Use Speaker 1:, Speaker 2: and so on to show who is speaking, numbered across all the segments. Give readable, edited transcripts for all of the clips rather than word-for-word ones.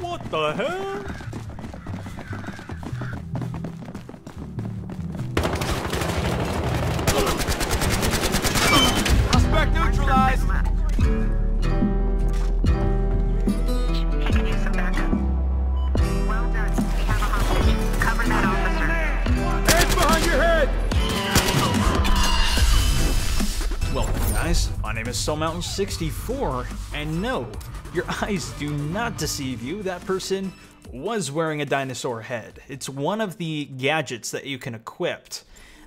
Speaker 1: What the hell?
Speaker 2: Suspect neutralized.
Speaker 3: He can use some backup. Well done. We have a hostage. Cover that officer.
Speaker 2: Hands behind your head.
Speaker 1: Welcome, guys. My name is SoulMountain64, and no, your eyes do not deceive you. That person was wearing a dinosaur head. It's one of the gadgets that you can equip,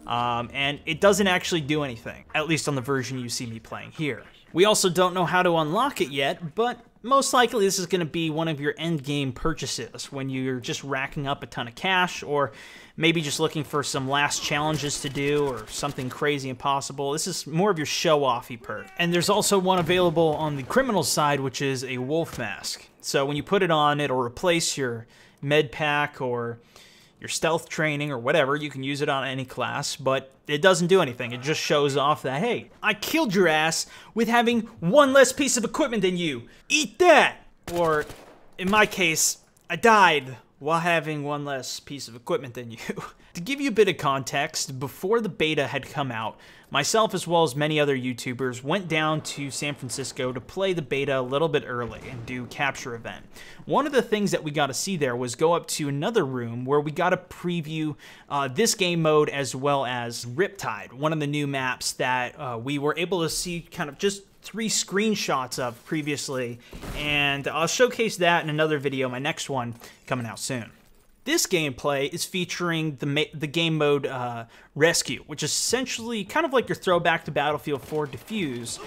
Speaker 1: and it doesn't actually do anything, at least on the version you see me playing here. We also don't know how to unlock it yet, but most likely this is going to be one of your end game purchases when you're just racking up a ton of cash, or maybe just looking for some last challenges to do or something crazy impossible. This is more of your show-offy perk. And there's also one available on the criminal side, which is a wolf mask. So when you put it on, it'll replace your med pack or your stealth training or whatever. You can use it on any class, but it doesn't do anything. It just shows off that, hey, I killed your ass with having one less piece of equipment than you. Eat that! Or, in my case, I died while having one less piece of equipment than you. To give you a bit of context, before the beta had come out, myself as well as many other YouTubers went down to San Francisco to play the beta a little bit early and do capture event. One of the things that we got to see there was go up to another room where we got to preview this game mode as well as Riptide, one of the new maps that we were able to see kind of just 3 screenshots of previously, and I'll showcase that in another video, my next one coming out soon. This gameplay is featuring the game mode Rescue, which is essentially kind of like your throwback to Battlefield 4 Defuse,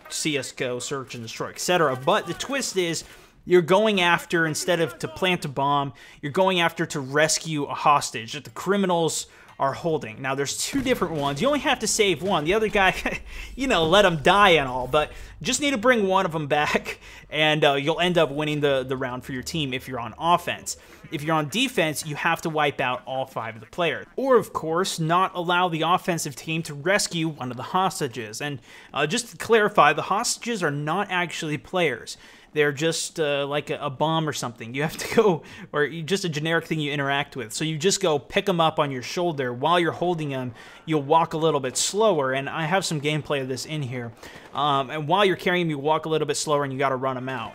Speaker 1: CSGO, Search and Destroy, etc. But the twist is you're going after, instead of to plant a bomb, you're going after to rescue a hostage that the criminals are holding. Now, there's 2 different ones. You only have to save one. The other guy, you know, let him die and all, but just need to bring one of them back, and you'll end up winning the round for your team if you're on offense. If you're on defense, you have to wipe out all 5 of the players. Or, of course, not allow the offensive team to rescue one of the hostages. And just to clarify, the hostages are not actually players. They're just like a bomb or something. You have to go, or just a generic thing you interact with. So you just go pick them up on your shoulder. While you're holding them, you'll walk a little bit slower. And I have some gameplay of this in here. And while you're carrying them, you walk a little bit slower and you got to run them out.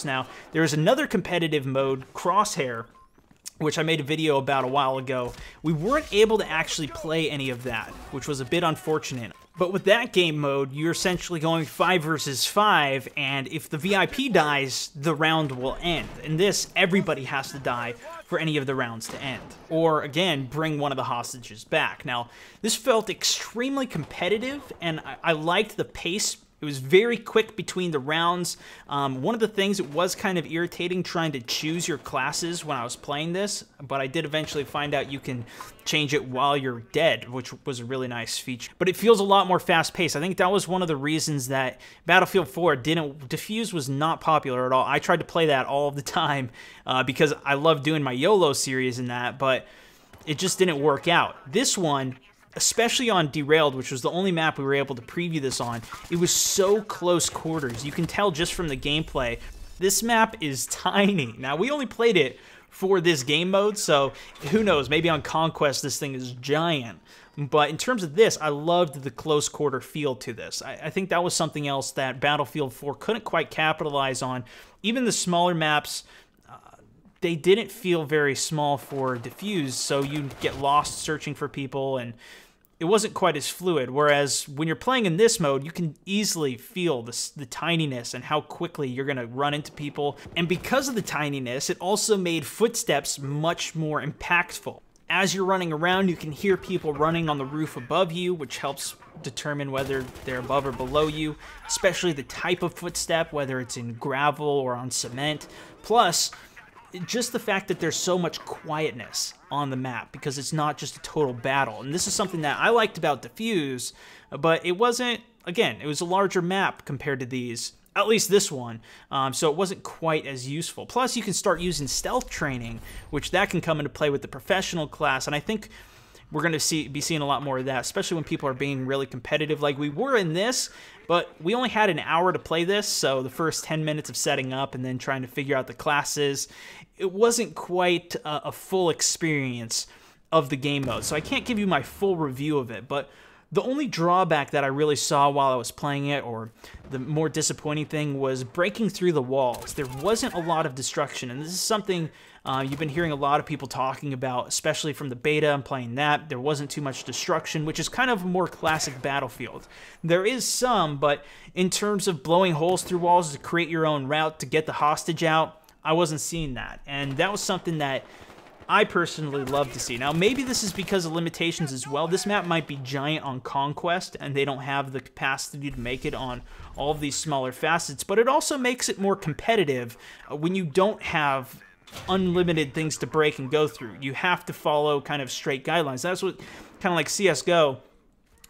Speaker 1: Now, there's another competitive mode, Crosshair, which I made a video about a while ago. We weren't able to actually play any of that, which was a bit unfortunate. But with that game mode, you're essentially going 5 versus 5, and if the VIP dies, the round will end. In this, everybody has to die for any of the rounds to end. Or, again, bring one of the hostages back. Now, this felt extremely competitive, and I liked the pace. It was very quick between the rounds. One of the things, it was kind of irritating trying to choose your classes when I was playing this, but I did eventually find out you can change it while you're dead, which was a really nice feature. But it feels a lot more fast-paced. I think that was one of the reasons that Battlefield 4 Defuse was not popular at all. I tried to play that all the time because I love doing my YOLO series and that, but it just didn't work out. This one, especially on Derailed, which was the only map we were able to preview this on, it was so close quarters. You can tell just from the gameplay, this map is tiny. Now, we only played it for this game mode, so who knows, maybe on Conquest this thing is giant. But in terms of this, I loved the close quarter feel to this. I think that was something else that Battlefield 4 couldn't quite capitalize on. Even the smaller maps, they didn't feel very small for Defuse, so you'd get lost searching for people, and it wasn't quite as fluid. Whereas when you're playing in this mode, you can easily feel the tininess and how quickly you're going to run into people. And because of the tininess, it also made footsteps much more impactful. As you're running around, you can hear people running on the roof above you, which helps determine whether they're above or below you, especially the type of footstep, whether it's in gravel or on cement. Plus, just the fact that there's so much quietness on the map, because it's not just a total battle. And this is something that I liked about Defuse, but it wasn't, again, it was a larger map compared to these, at least this one, so it wasn't quite as useful. Plus, you can start using stealth training, which that can come into play with the professional class, and I think we're going to be seeing a lot more of that, especially when people are being really competitive like we were in this. But we only had an hour to play this, so the first 10 minutes of setting up and then trying to figure out the classes, it wasn't quite a full experience of the game mode. So I can't give you my full review of it, but the only drawback that I really saw while I was playing it, or the more disappointing thing, was breaking through the walls. There wasn't a lot of destruction, and this is something you've been hearing a lot of people talking about, especially from the beta. I'm playing that. There wasn't too much destruction, which is kind of a more classic Battlefield. There is some, but in terms of blowing holes through walls to create your own route to get the hostage out, I wasn't seeing that, and that was something that I personally love to see. Now, maybe this is because of limitations as well. This map might be giant on Conquest, and they don't have the capacity to make it on all of these smaller facets, but it also makes it more competitive when you don't have unlimited things to break and go through. You have to follow kind of straight guidelines. That's what, kind of like CSGO,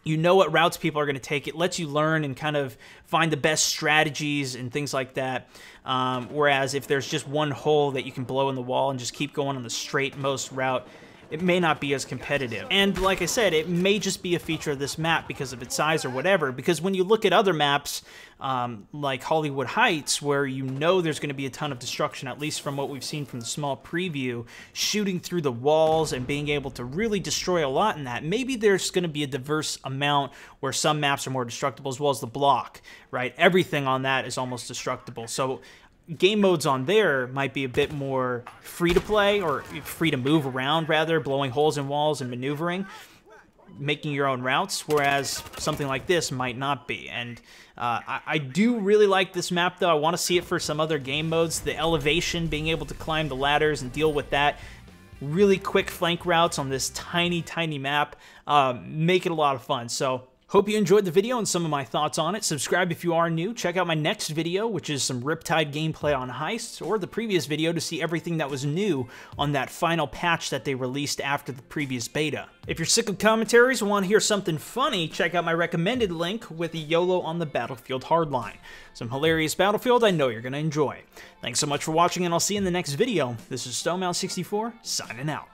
Speaker 1: you know what routes people are going to take. It lets you learn and kind of find the best strategies and things like that. Whereas if there's just one hole that you can blow in the wall and just keep going on the straight most route, it may not be as competitive. And like I said, it may just be a feature of this map because of its size or whatever, because when you look at other maps like Hollywood Heights, where you know there's going to be a ton of destruction, at least from what we've seen from the small preview, shooting through the walls and being able to really destroy a lot in that, maybe there's going to be a diverse amount where some maps are more destructible, as well as the block, right? Everything on that is almost destructible. So game modes on there might be a bit more free to play, or free to move around rather, blowing holes in walls and maneuvering, making your own routes, whereas something like this might not be. And I do really like this map, though. I want to see it for some other game modes. The elevation, being able to climb the ladders and deal with that, really quick flank routes on this tiny, tiny map, make it a lot of fun. So hope you enjoyed the video and some of my thoughts on it. Subscribe if you are new. Check out my next video, which is some Riptide gameplay on heists, or the previous video to see everything that was new on that final patch that they released after the previous beta. If you're sick of commentaries and want to hear something funny, check out my recommended link with a YOLO on the Battlefield Hardline. Some hilarious Battlefield I know you're going to enjoy. Thanks so much for watching, and I'll see you in the next video. This is StoneMountain64, signing out.